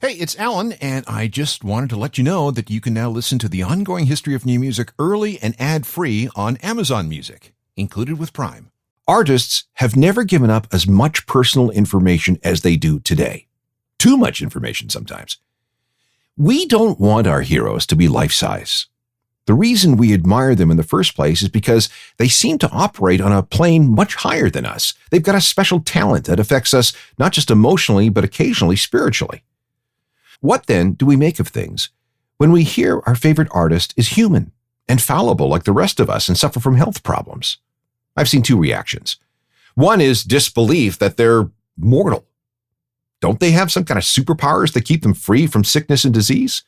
Hey, it's Alan, and I just wanted to let you know that you can now listen to the ongoing history of new music early and ad-free on Amazon Music, included with Prime. Artists have never given up as much personal information as they do today. Too much information sometimes. We don't want our heroes to be life-size. The reason we admire them in the first place is because they seem to operate on a plane much higher than us. They've got a special talent that affects us not just emotionally, but occasionally spiritually. What then do we make of things when we hear our favorite artist is human and fallible like the rest of us and suffer from health problems? I've seen two reactions. One is disbelief that they're mortal. Don't they have some kind of superpowers that keep them free from sickness and disease?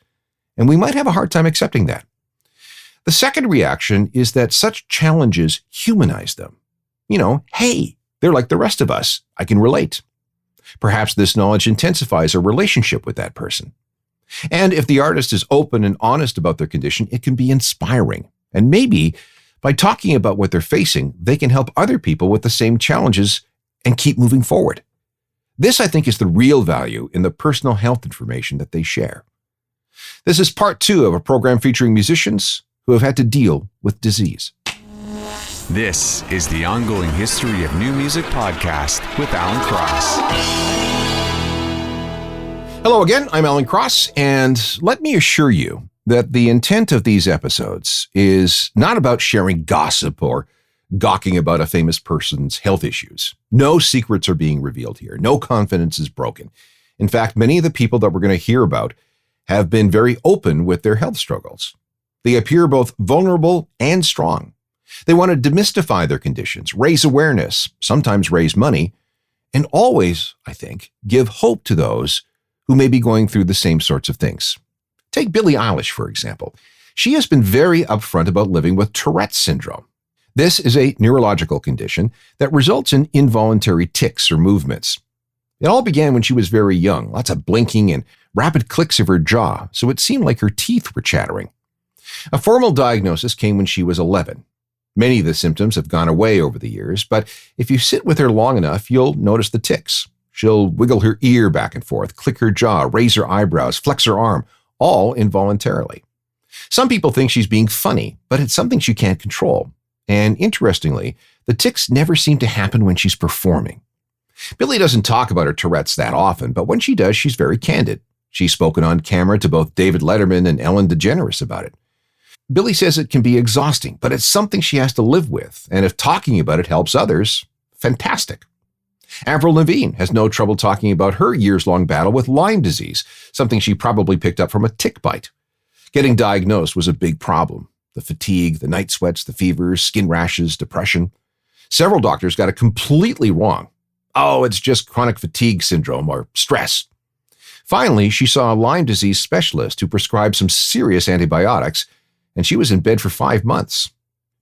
And we might have a hard time accepting that. The second reaction is that such challenges humanize them. Hey, they're like the rest of us. I can relate. Perhaps this knowledge intensifies our relationship with that person. And if the artist is open and honest about their condition, it can be inspiring. And maybe by talking about what they're facing, they can help other people with the same challenges and keep moving forward. This, I think, is the real value in the personal health information that they share. This is part 2 of a program featuring musicians who have had to deal with disease. This is the Ongoing History of New Music podcast with Alan Cross. Hello again, I'm Alan Cross, and let me assure you that the intent of these episodes is not about sharing gossip or gawking about a famous person's health issues. No secrets are being revealed here. No confidence is broken. In fact, many of the people that we're going to hear about have been very open with their health struggles. They appear both vulnerable and strong. They want to demystify their conditions, raise awareness, sometimes raise money, and always, I think, give hope to those who may be going through the same sorts of things. Take Billie Eilish, for example. She has been very upfront about living with Tourette's syndrome. This is a neurological condition that results in involuntary tics or movements. It all began when she was very young, lots of blinking and rapid clicks of her jaw, so it seemed like her teeth were chattering. A formal diagnosis came when she was 11. Many of the symptoms have gone away over the years, but if you sit with her long enough, you'll notice the tics. She'll wiggle her ear back and forth, click her jaw, raise her eyebrows, flex her arm, all involuntarily. Some people think she's being funny, but it's something she can't control. And interestingly, the tics never seem to happen when she's performing. Billie doesn't talk about her Tourette's that often, but when she does, she's very candid. She's spoken on camera to both David Letterman and Ellen DeGeneres about it. Billie says it can be exhausting, but it's something she has to live with, and if talking about it helps others, fantastic. Avril Lavigne has no trouble talking about her years-long battle with Lyme disease, something she probably picked up from a tick bite. Getting diagnosed was a big problem. The fatigue, the night sweats, the fevers, skin rashes, depression. Several doctors got it completely wrong. Oh, it's just chronic fatigue syndrome or stress. Finally, she saw a Lyme disease specialist who prescribed some serious antibiotics, and she was in bed for 5 months.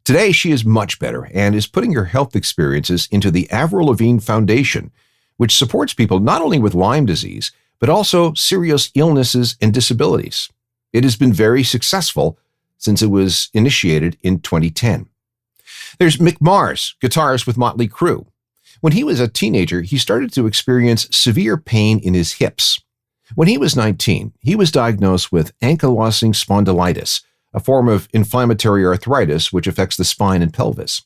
Today, she is much better and is putting her health experiences into the Avril Lavigne Foundation, which supports people not only with Lyme disease, but also serious illnesses and disabilities. It has been very successful since it was initiated in 2010. There's Mick Mars, guitarist with Motley Crue. When he was a teenager, he started to experience severe pain in his hips. When he was 19, he was diagnosed with ankylosing spondylitis, a form of inflammatory arthritis which affects the spine and pelvis.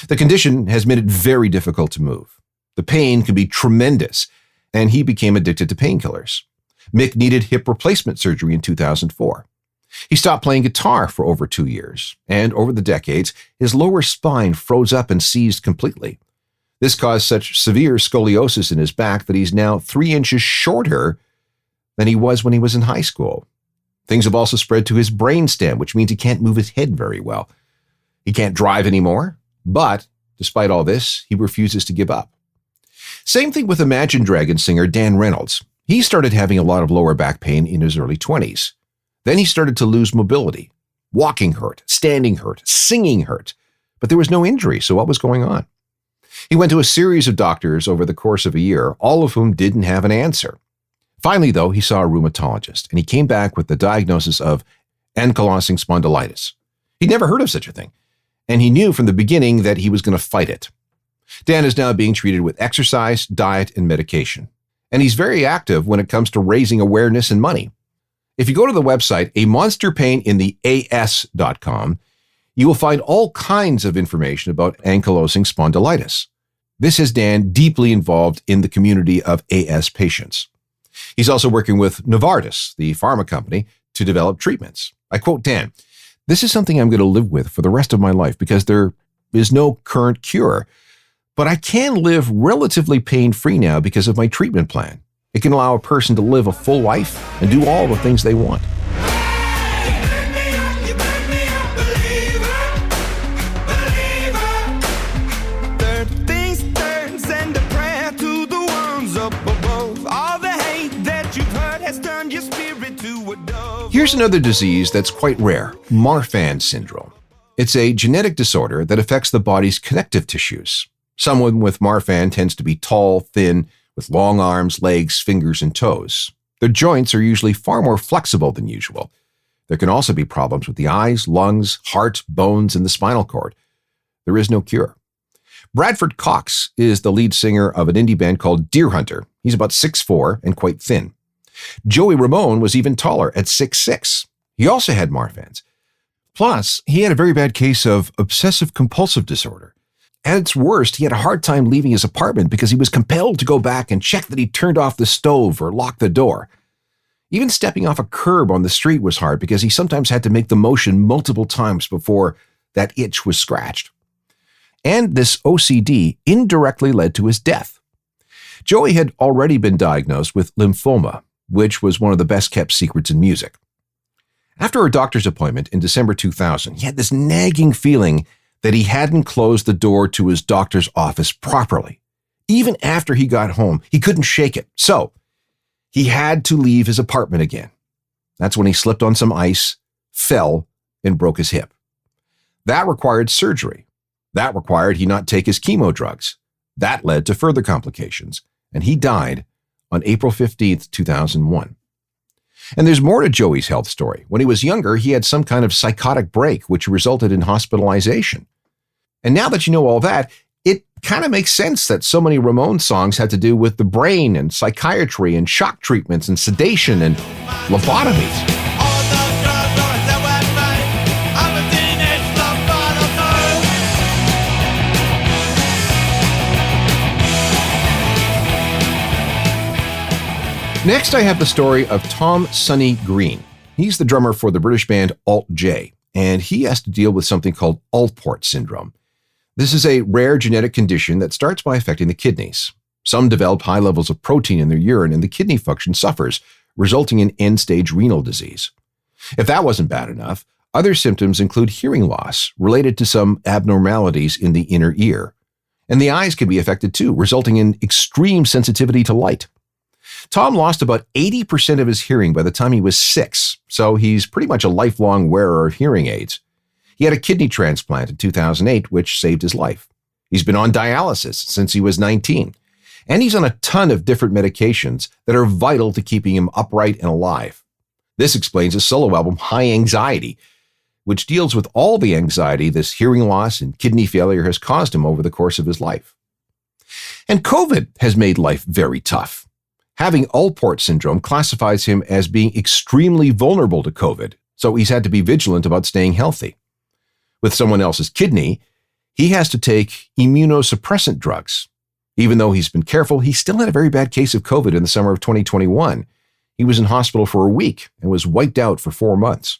The condition has made it very difficult to move. The pain can be tremendous, and he became addicted to painkillers. Mick needed hip replacement surgery in 2004. He stopped playing guitar for over 2 years, and over the decades, his lower spine froze up and seized completely. This caused such severe scoliosis in his back that he's now 3 inches shorter than he was when he was in high school. Things have also spread to his brainstem, which means he can't move his head very well. He can't drive anymore, but despite all this, he refuses to give up. Same thing with Imagine Dragons singer Dan Reynolds. He started having a lot of lower back pain in his early 20s. Then he started to lose mobility. Walking hurt, standing hurt, singing hurt. But there was no injury, so what was going on? He went to a series of doctors over the course of a year, all of whom didn't have an answer. Finally, though, he saw a rheumatologist, and he came back with the diagnosis of ankylosing spondylitis. He'd never heard of such a thing, and he knew from the beginning that he was going to fight it. Dan is now being treated with exercise, diet, and medication. And he's very active when it comes to raising awareness and money. If you go to the website, amonsterpainintheas.com, you will find all kinds of information about ankylosing spondylitis. This has Dan deeply involved in the community of AS patients. He's also working with Novartis, the pharma company, to develop treatments. I quote Dan, "This is something I'm going to live with for the rest of my life because there is no current cure. But I can live relatively pain-free now because of my treatment plan. It can allow a person to live a full life and do all the things they want." Here's another disease that's quite rare, Marfan syndrome. It's a genetic disorder that affects the body's connective tissues. Someone with Marfan tends to be tall, thin, with long arms, legs, fingers, and toes. Their joints are usually far more flexible than usual. There can also be problems with the eyes, lungs, heart, bones, and the spinal cord. There is no cure. Bradford Cox is the lead singer of an indie band called Deer Hunter. He's about 6'4" and quite thin. Joey Ramone was even taller at 6'6". He also had Marfan's. Plus, he had a very bad case of obsessive-compulsive disorder. At its worst, he had a hard time leaving his apartment because he was compelled to go back and check that he turned off the stove or locked the door. Even stepping off a curb on the street was hard because he sometimes had to make the motion multiple times before that itch was scratched. And this OCD indirectly led to his death. Joey had already been diagnosed with lymphoma, which was one of the best-kept secrets in music. After a doctor's appointment in December 2000, he had this nagging feeling that he hadn't closed the door to his doctor's office properly. Even after he got home, he couldn't shake it. So he had to leave his apartment again. That's when he slipped on some ice, fell, and broke his hip. That required surgery. That required he not take his chemo drugs. That led to further complications, and he died on April 15th, 2001. And there's more to Joey's health story. When he was younger, he had some kind of psychotic break, which resulted in hospitalization. And now that you know all that, it kind of makes sense that so many Ramones songs had to do with the brain and psychiatry and shock treatments and sedation and lobotomies. Next, I have the story of Tom Sonny Green. He's the drummer for the British band Alt J, and he has to deal with something called Alport syndrome. This is a rare genetic condition that starts by affecting the kidneys. Some develop high levels of protein in their urine, and the kidney function suffers, resulting in end-stage renal disease. If that wasn't bad enough, other symptoms include hearing loss related to some abnormalities in the inner ear. And the eyes can be affected too, resulting in extreme sensitivity to light. Tom lost about 80% of his hearing by the time he was 6, so he's pretty much a lifelong wearer of hearing aids. He had a kidney transplant in 2008, which saved his life. He's been on dialysis since he was 19, and he's on a ton of different medications that are vital to keeping him upright and alive. This explains his solo album, High Anxiety, which deals with all the anxiety this hearing loss and kidney failure has caused him over the course of his life. And COVID has made life very tough. Having Alport syndrome classifies him as being extremely vulnerable to COVID, so he's had to be vigilant about staying healthy. With someone else's kidney, he has to take immunosuppressant drugs. Even though he's been careful, he still had a very bad case of COVID in the summer of 2021. He was in hospital for a week and was wiped out for 4 months.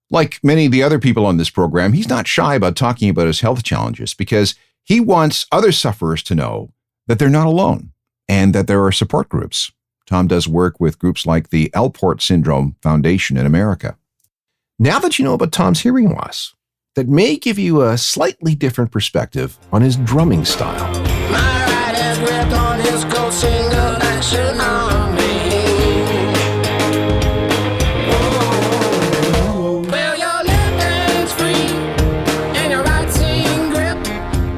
Like many of the other people on this program, he's not shy about talking about his health challenges because he wants other sufferers to know that they're not alone and that there are support groups. Tom does work with groups like the Alport Syndrome Foundation in America. Now that you know about Tom's hearing loss, that may give you a slightly different perspective on his drumming style. My right hand gripped on his coat, single action on me. Oh. Well, your left hand's free, and your right sing grip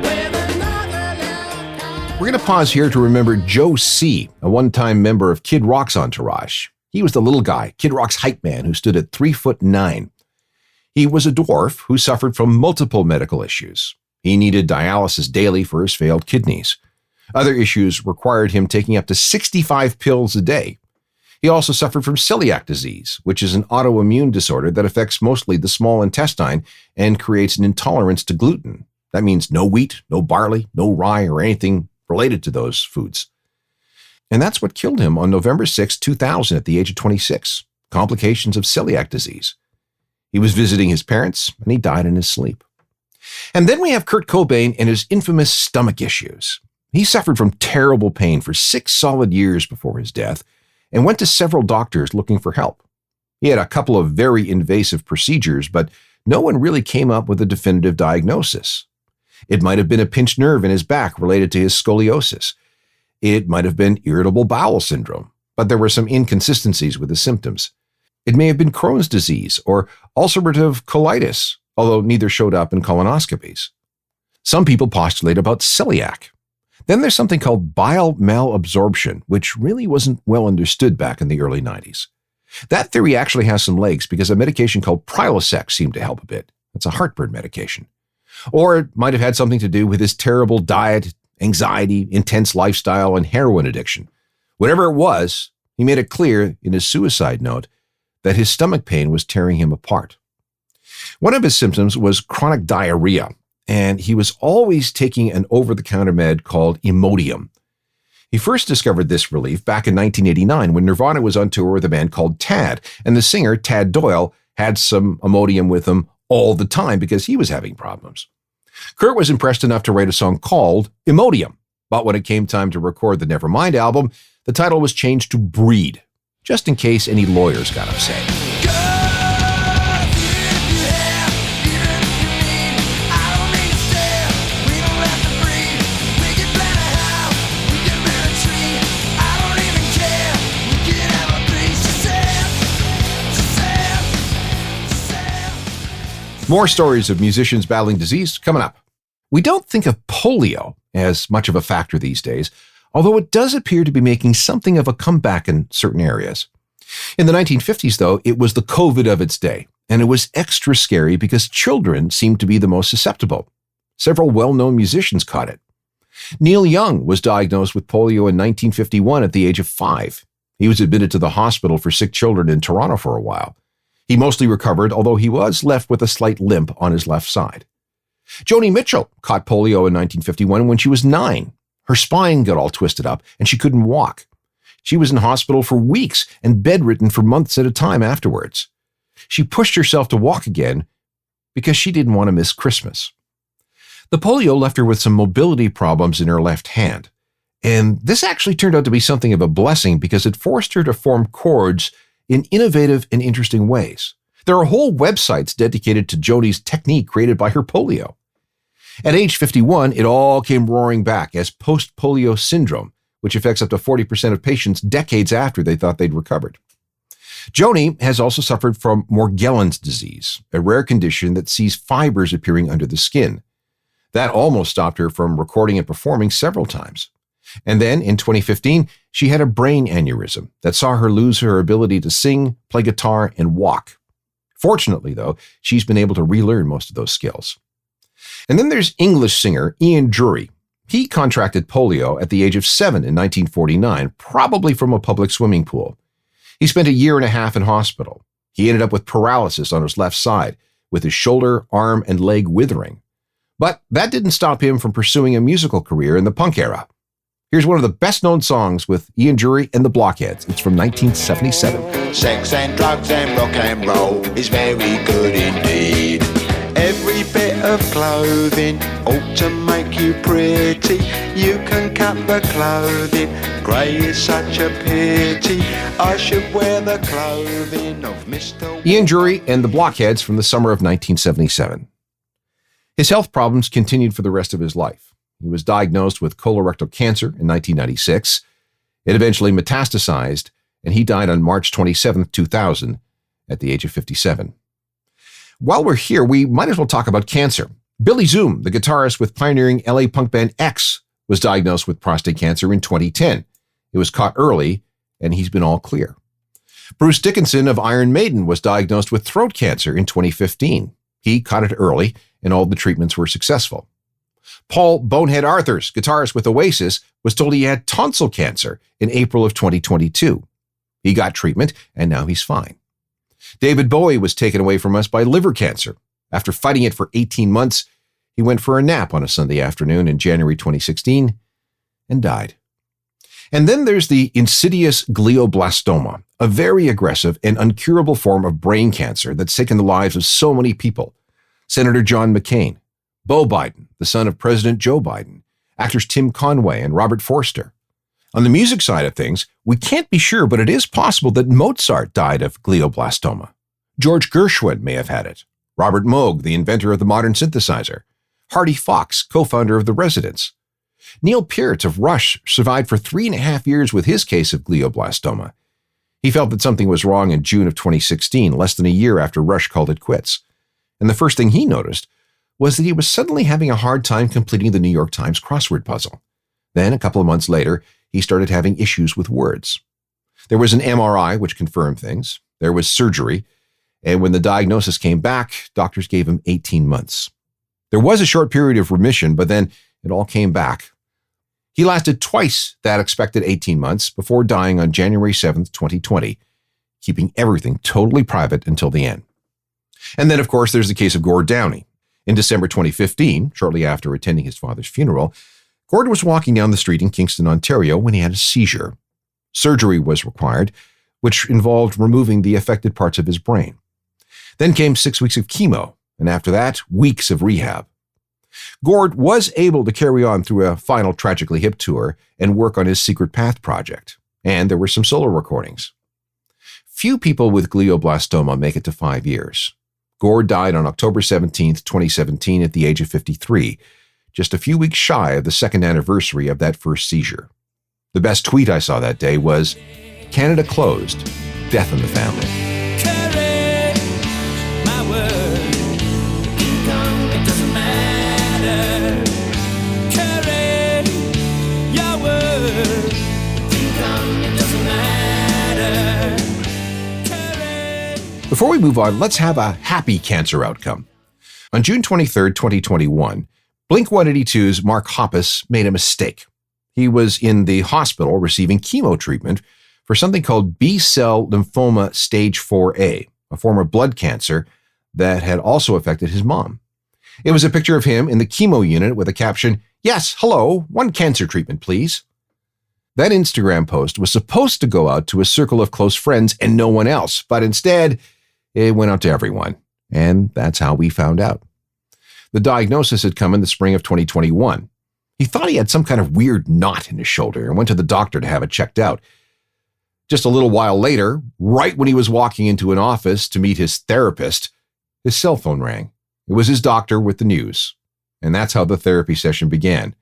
with another left hand. We're going to pause here to remember Joe C., a one-time member of Kid Rock's entourage. He was the little guy, Kid Rock's hype man, who stood at 3'9". He was a dwarf who suffered from multiple medical issues. He needed dialysis daily for his failed kidneys. Other issues required him taking up to 65 pills a day. He also suffered from celiac disease, which is an autoimmune disorder that affects mostly the small intestine and creates an intolerance to gluten. That means no wheat, no barley, no rye, or anything related to those foods. And that's what killed him on November 6, 2000 at the age of 26, complications of celiac disease. He was visiting his parents, and he died in his sleep. And then we have Kurt Cobain and his infamous stomach issues. He suffered from terrible pain for 6 solid years before his death and went to several doctors looking for help. He had a couple of very invasive procedures, but no one really came up with a definitive diagnosis. It might have been a pinched nerve in his back related to his scoliosis. It might have been irritable bowel syndrome, but there were some inconsistencies with the symptoms. It may have been Crohn's disease or ulcerative colitis, although neither showed up in colonoscopies. Some people postulate about celiac. Then there's something called bile malabsorption, which really wasn't well understood back in the early 90s. That theory actually has some legs because a medication called Prilosec seemed to help a bit. It's a heartburn medication. Or it might have had something to do with his terrible diet, anxiety, intense lifestyle, and heroin addiction. Whatever it was, he made it clear in his suicide note that his stomach pain was tearing him apart. One of his symptoms was chronic diarrhea, and he was always taking an over-the-counter med called Imodium. He first discovered this relief back in 1989 when Nirvana was on tour with a band called Tad, and the singer, Tad Doyle, had some Imodium with him all the time because he was having problems. Kurt was impressed enough to write a song called Imodium, but when it came time to record the Nevermind album, the title was changed to Breed, just in case any lawyers got upset. More stories of musicians battling disease coming up. We don't think of polio as much of a factor these days, although it does appear to be making something of a comeback in certain areas. In the 1950s, though, it was the COVID of its day, and it was extra scary because children seemed to be the most susceptible. Several well-known musicians caught it. Neil Young was diagnosed with polio in 1951 at the age of 5. He was admitted to the hospital for sick children in Toronto for a while. He mostly recovered, although he was left with a slight limp on his left side. Joni Mitchell caught polio in 1951 when she was 9. Her spine got all twisted up and she couldn't walk. She was in hospital for weeks and bedridden for months at a time afterwards. She pushed herself to walk again because she didn't want to miss Christmas. The polio left her with some mobility problems in her left hand. And this actually turned out to be something of a blessing because it forced her to form chords in innovative and interesting ways. There are whole websites dedicated to Joni's technique created by her polio. At age 51, it all came roaring back as post-polio syndrome, which affects up to 40% of patients decades after they thought they'd recovered. Joni has also suffered from Morgellons disease, a rare condition that sees fibers appearing under the skin. That almost stopped her from recording and performing several times. And then, in 2015, she had a brain aneurysm that saw her lose her ability to sing, play guitar, and walk. Fortunately, though, she's been able to relearn most of those skills. And then there's English singer Ian Dury. He contracted polio at the age of 7 in 1949, probably from a public swimming pool. He spent 1.5 years in hospital. He ended up with paralysis on his left side, with his shoulder, arm, and leg withering. But that didn't stop him from pursuing a musical career in the punk era. Here's one of the best-known songs with Ian Dury and the Blockheads. It's from 1977. Sex and drugs and rock and roll is very good indeed. Every bit of clothing ought to make you pretty. You can cut the clothing, grey is such a pity. I should wear the clothing of Mr. Ian Dury and the Blockheads from the summer of 1977. His health problems continued for the rest of his life. He was diagnosed with colorectal cancer in 1996. It eventually metastasized, and he died on March 27, 2000, at the age of 57. While we're here, we might as well talk about cancer. Billy Zoom, the guitarist with pioneering LA punk band X, was diagnosed with prostate cancer in 2010. It was caught early, and he's been all clear. Bruce Dickinson of Iron Maiden was diagnosed with throat cancer in 2015. He caught it early, and all the treatments were successful. Paul Bonehead Arthurs, guitarist with Oasis, was told he had tonsil cancer in April of 2022. He got treatment, and now he's fine. David Bowie was taken away from us by liver cancer. After fighting it for 18 months, he went for a nap on a Sunday afternoon in January 2016 and died. And then there's the insidious glioblastoma, a very aggressive and uncurable form of brain cancer that's taken the lives of so many people. Senator John McCain, Beau Biden, the son of President Joe Biden, actors Tim Conway and Robert Forster. On the music side of things, we can't be sure, but it is possible that Mozart died of glioblastoma. George Gershwin may have had it. Robert Moog, the inventor of the modern synthesizer. Hardy Fox, co-founder of The Residents. Neil Peart of Rush survived for 3.5 years with his case of glioblastoma. He felt that something was wrong in June of 2016, less than a year after Rush called it quits. And the first thing he noticed was that he was suddenly having a hard time completing the New York Times crossword puzzle. Then, a couple of months later, he started having issues with words. There was an MRI, which confirmed things. There was surgery. And when the diagnosis came back, doctors gave him 18 months. There was a short period of remission, but then it all came back. He lasted twice that expected 18 months before dying on January 7th, 2020, keeping everything totally private until the end. And then, of course, there's the case of Gord Downie. In December 2015, shortly after attending his father's funeral, Gord was walking down the street in Kingston, Ontario, when he had a seizure. Surgery was required, which involved removing the affected parts of his brain. Then came 6 weeks of chemo, and after that, weeks of rehab. Gord was able to carry on through a final Tragically Hip tour and work on his Secret Path project, and there were some solo recordings. Few people with glioblastoma make it to 5 years. Gord died on October 17, 2017 at the age of 53, just a few weeks shy of the second anniversary of that first seizure. The best tweet I saw that day was, "Canada closed, death in the family." Before we move on, let's have a happy cancer outcome. On June 23, 2021, Blink-182's Mark Hoppus made a mistake. He was in the hospital receiving chemo treatment for something called B-cell lymphoma stage 4A, a form of blood cancer that had also affected his mom. It was a picture of him in the chemo unit with a caption, "Yes, hello, one cancer treatment, please." That Instagram post was supposed to go out to a circle of close friends and no one else, but instead, it went out to everyone, and that's how we found out. The diagnosis had come in the spring of 2021. He thought he had some kind of weird knot in his shoulder and went to the doctor to have it checked out. Just a little while later, right when he was walking into an office to meet his therapist, his cell phone rang. It was his doctor with the news, and that's how the therapy session began.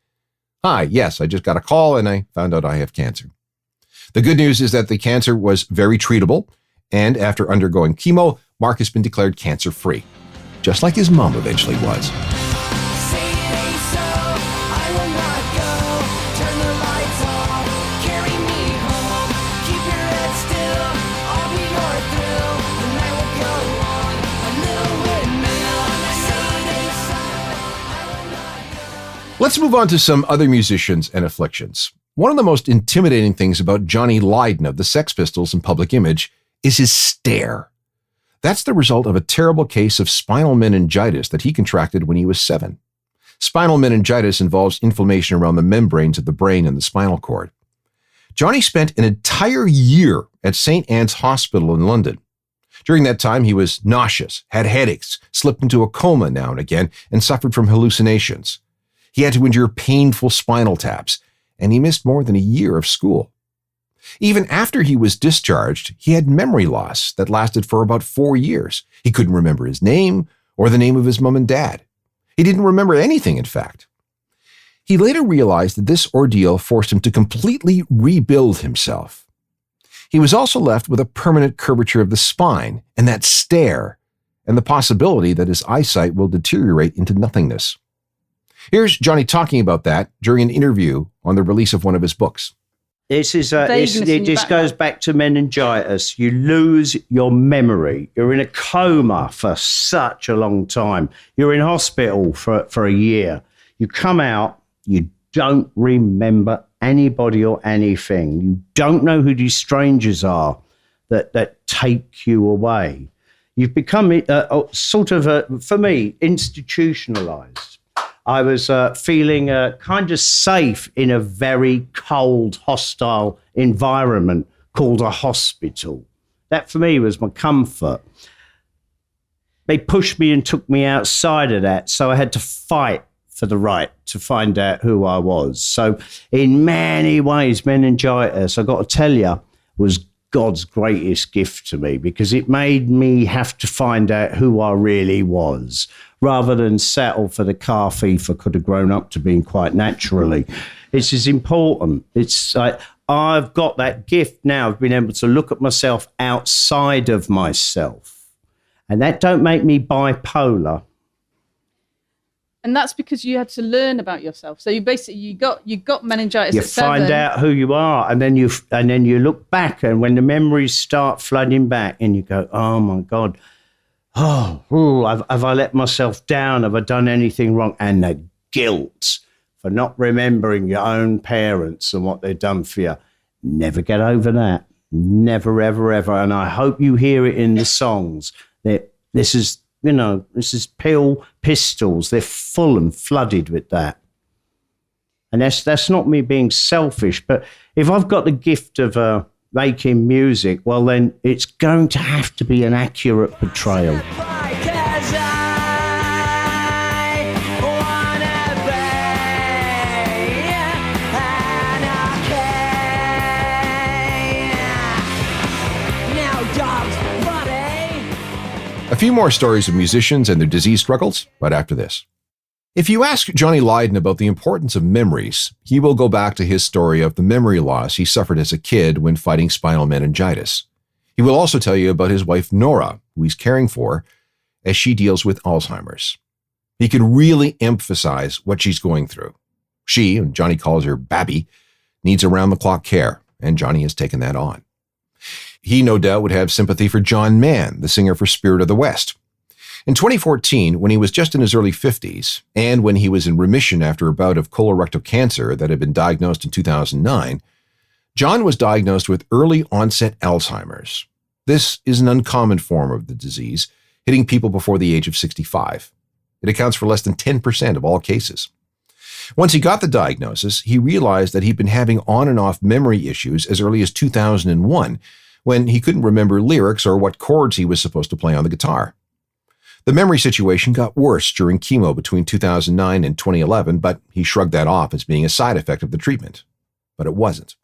"Hi, yes, I just got a call and I found out I have cancer." The good news is that the cancer was very treatable, and after undergoing chemo, Mark has been declared cancer-free, just like his mom eventually was. Let's move on to some other musicians and afflictions. One of the most intimidating things about Johnny Lydon of the Sex Pistols and Public Image is his stare. That's the result of a terrible case of spinal meningitis that he contracted when he was 7. Spinal meningitis involves inflammation around the membranes of the brain and the spinal cord. Johnny spent an entire year at St. Anne's Hospital in London. During that time, he was nauseous, had headaches, slipped into a coma now and again, and suffered from hallucinations. He had to endure painful spinal taps, and he missed more than a year of school. Even after he was discharged, he had memory loss that lasted for about 4 years. He couldn't remember his name or the name of his mom and dad. He didn't remember anything, in fact. He later realized that this ordeal forced him to completely rebuild himself. He was also left with a permanent curvature of the spine and that stare, and the possibility that his eyesight will deteriorate into nothingness. Here's Johnny talking about that during an interview on the release of one of his books. It just goes back to meningitis. You lose your memory. You're in a coma for such a long time. You're in hospital for a year. You come out, you don't remember anybody or anything. You don't know who these strangers are that take you away. You've become for me, institutionalized. I was feeling kind of safe in a very cold, hostile environment called a hospital. That for me was my comfort. They pushed me and took me outside of that, so I had to fight for the right to find out who I was. So in many ways, meningitis, I got to tell you, was God's greatest gift to me, because it made me have to find out who I really was, rather than settle for the car thief I could have grown up to being quite naturally. It's as important. It's like I've got that gift now of being able to look at myself outside of myself. And that don't make me bipolar. And that's because you had to learn about yourself. So you basically you got meningitis at 7. You find out who you are, and then you look back, and when the memories start flooding back, and you go, oh my God, have I let myself down? Have I done anything wrong? And the guilt for not remembering your own parents and what they've done for you. Never get over that. Never, ever, ever. And I hope you hear it in the songs that this is pistols. They're full and flooded with that. And that's not me being selfish, but if I've got the gift of making music, well, then it's going to have to be an accurate portrayal. A few more stories of musicians and their disease struggles right after this. If you ask Johnny Lydon about the importance of memories, he will go back to his story of the memory loss he suffered as a kid when fighting spinal meningitis. He will also tell you about his wife Nora, who he's caring for, as she deals with Alzheimer's. He could really emphasize what she's going through. She, and Johnny calls her Babby, needs around-the-clock care, and Johnny has taken that on. He no doubt would have sympathy for John Mann, the singer for Spirit of the West. In 2014, when he was just in his early 50s, and when he was in remission after a bout of colorectal cancer that had been diagnosed in 2009, John was diagnosed with early-onset Alzheimer's. This is an uncommon form of the disease, hitting people before the age of 65. It accounts for less than 10% of all cases. Once he got the diagnosis, he realized that he'd been having on and off memory issues as early as 2001, when he couldn't remember lyrics or what chords he was supposed to play on the guitar. The memory situation got worse during chemo between 2009 and 2011, but he shrugged that off as being a side effect of the treatment. But it wasn't.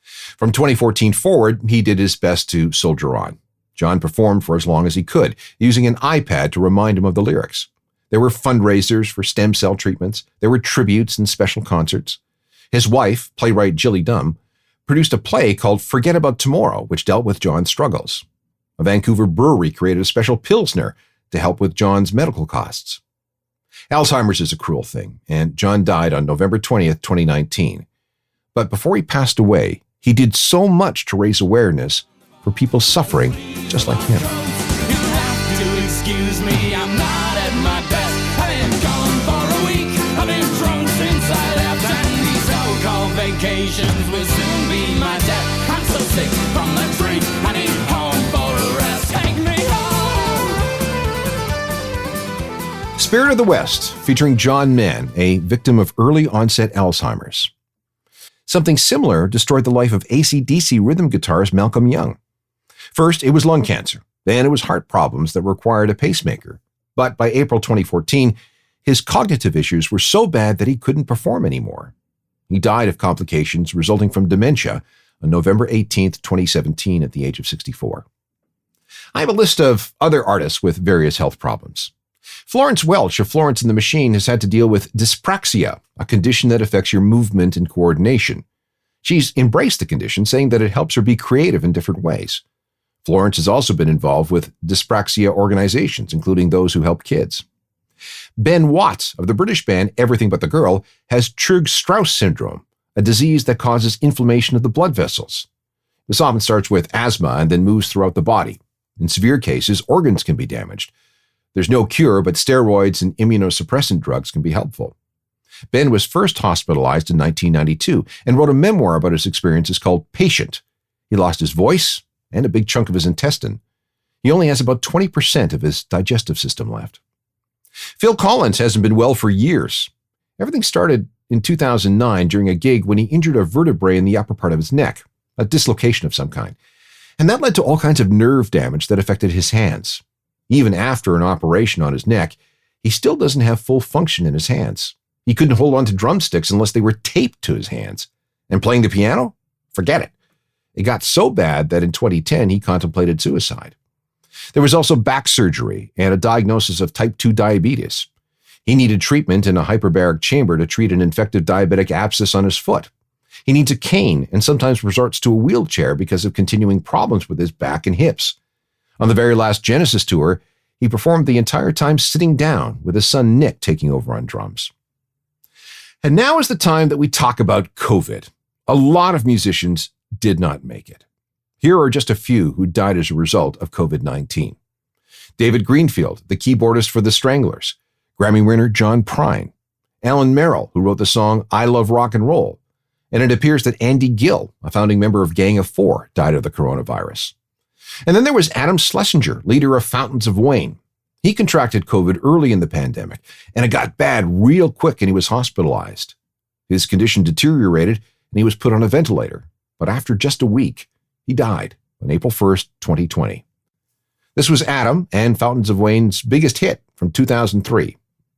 From 2014 forward, he did his best to soldier on. John performed for as long as he could, using an iPad to remind him of the lyrics. There were fundraisers for stem cell treatments. There were tributes and special concerts. His wife, playwright Jilly Dumb, produced a play called Forget About Tomorrow, which dealt with John's struggles. A Vancouver brewery created a special Pilsner to help with John's medical costs. Alzheimer's is a cruel thing, and John died on November 20th, 2019. But before he passed away, he did so much to raise awareness for people suffering just like him. You have to excuse me, I'm not at my best. I've been gone for a week, I've been drunk since I left, and these so-called vacations will soon be my death. I'm so sick from the drink, I need home for a rest. Take me home. Spirit of the West, featuring John Mann, a victim of early-onset Alzheimer's. Something similar destroyed the life of AC/DC rhythm guitarist Malcolm Young. First, it was lung cancer. Then it was heart problems that required a pacemaker. But by April 2014, his cognitive issues were so bad that he couldn't perform anymore. He died of complications resulting from dementia on November 18th, 2017, at the age of 64. I have a list of other artists with various health problems. Florence Welch of Florence and the Machine has had to deal with dyspraxia, a condition that affects your movement and coordination. She's embraced the condition, saying that it helps her be creative in different ways. Florence has also been involved with dyspraxia organizations, including those who help kids. Ben Watts of the British band Everything But the Girl has Churg-Strauss syndrome, a disease that causes inflammation of the blood vessels. This often starts with asthma and then moves throughout the body. In severe cases, organs can be damaged. There's no cure, but steroids and immunosuppressant drugs can be helpful. Ben was first hospitalized in 1992 and wrote a memoir about his experiences called Patient. He lost his voice and a big chunk of his intestine. He only has about 20% of his digestive system left. Phil Collins hasn't been well for years. Everything started in 2009 during a gig when he injured a vertebrae in the upper part of his neck, a dislocation of some kind. And that led to all kinds of nerve damage that affected his hands. Even after an operation on his neck, he still doesn't have full function in his hands. He couldn't hold on to drumsticks unless they were taped to his hands. And playing the piano? Forget it. It got so bad that in 2010 he contemplated suicide. There was also back surgery and a diagnosis of type 2 diabetes. He needed treatment in a hyperbaric chamber to treat an infected diabetic abscess on his foot. He needs a cane and sometimes resorts to a wheelchair because of continuing problems with his back and hips. On the very last Genesis tour, he performed the entire time sitting down with his son Nick taking over on drums. And now is the time that we talk about COVID. A lot of musicians did not make it. Here are just a few who died as a result of COVID-19. David Greenfield, the keyboardist for the Stranglers, Grammy winner John Prine, Alan Merrill, who wrote the song I Love Rock and Roll, and it appears that Andy Gill, a founding member of Gang of Four, died of the coronavirus. And then there was Adam Schlesinger, leader of Fountains of Wayne. He contracted COVID early in the pandemic, and it got bad real quick and he was hospitalized. His condition deteriorated and he was put on a ventilator, but after just a week, he died on April 1st, 2020. This was Adam and Fountains of Wayne's biggest hit from 2003.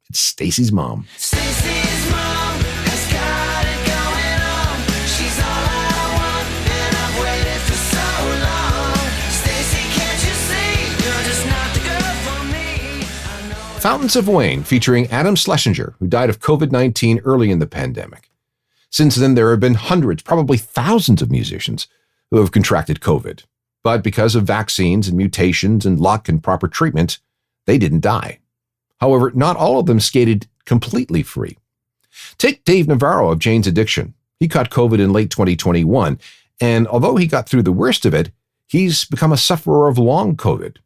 It's Stacy's Mom. Stacy's mom has got it going on. She's all I want, and I've waited for so long. Stacy, can't you see? You're just not the girl for me. I know. Fountains of Wayne, featuring Adam Schlesinger, who died of COVID-19 early in the pandemic. Since then, there have been hundreds, probably thousands of musicians who have contracted COVID. But because of vaccines and mutations and luck and proper treatment, they didn't die. However, not all of them skated completely free. Take Dave Navarro of Jane's Addiction. He caught COVID in late 2021, and although he got through the worst of it, he's become a sufferer of long COVID.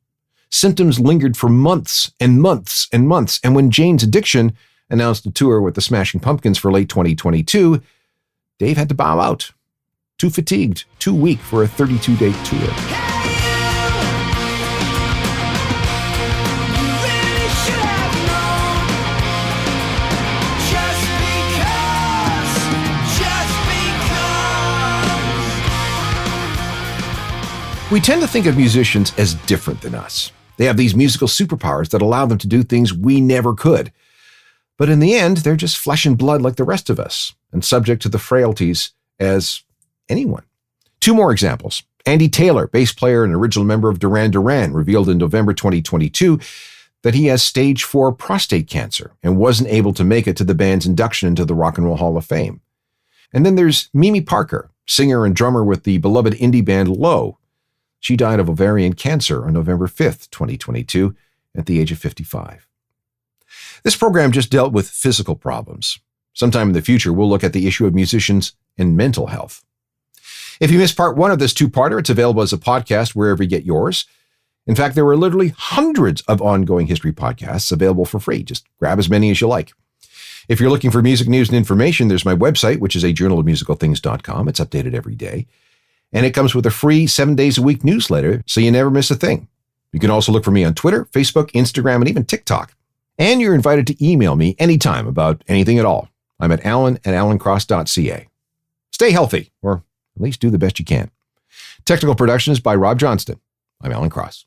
Symptoms lingered for months and months and months, and when Jane's Addiction announced a tour with the Smashing Pumpkins for late 2022, Dave had to bow out. Too fatigued, too weak for a 32-day tour. We tend to think of musicians as different than us. They have these musical superpowers that allow them to do things we never could. But in the end, they're just flesh and blood like the rest of us, and subject to the frailties as anyone. Two more examples. Andy Taylor, bass player and original member of Duran Duran, revealed in November 2022 that he has stage 4 prostate cancer and wasn't able to make it to the band's induction into the Rock and Roll Hall of Fame. And then there's Mimi Parker, singer and drummer with the beloved indie band Low. She died of ovarian cancer on November 5th, 2022, at the age of 55. This program just dealt with physical problems. Sometime in the future, we'll look at the issue of musicians and mental health. If you missed part 1 of this two-parter, it's available as a podcast wherever you get yours. In fact, there are literally hundreds of ongoing history podcasts available for free. Just grab as many as you like. If you're looking for music news and information, there's my website, which is ajournalofmusicalthings.com. It's updated every day. And it comes with a free 7-days-a-week newsletter, so you never miss a thing. You can also look for me on Twitter, Facebook, Instagram, and even TikTok. And you're invited to email me anytime about anything at all. I'm at alan@alancross.ca. Stay healthy, or at least do the best you can. Technical production is by Rob Johnston. I'm Alan Cross.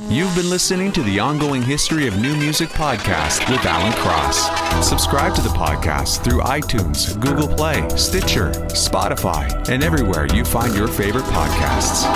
You've been listening to the Ongoing History of New Music podcast with Alan Cross. Subscribe to the podcast through iTunes, Google Play, Stitcher, Spotify, and everywhere you find your favorite podcasts.